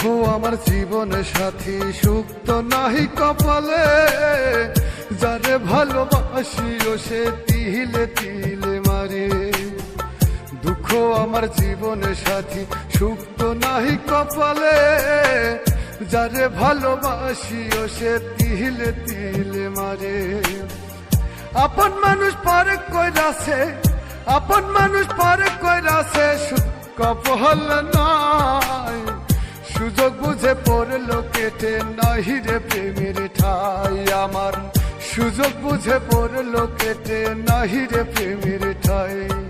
আমার জীবনে সাথী, সুখ তো নাহি কপালে, যারে ভালোবাসিও সে তিলে তিলে মারে। দুঃখ আমার জীবনে সাথী, সুখ তো নাহি কপালে, যারে ভালোবাসিও সে তিলে তিলে মারে। আপন মানুষ পারে কইরাছে, আপন মানুষ পারে কইরাছে, কপাল নাই। সুযোগ বুঝে পড়লো কেটে, নাহি রে প্রেমের ঠাই আমার। সুযোগ বুঝে পড়লো কেটে, নাহি রে প্রেমের ঠাই।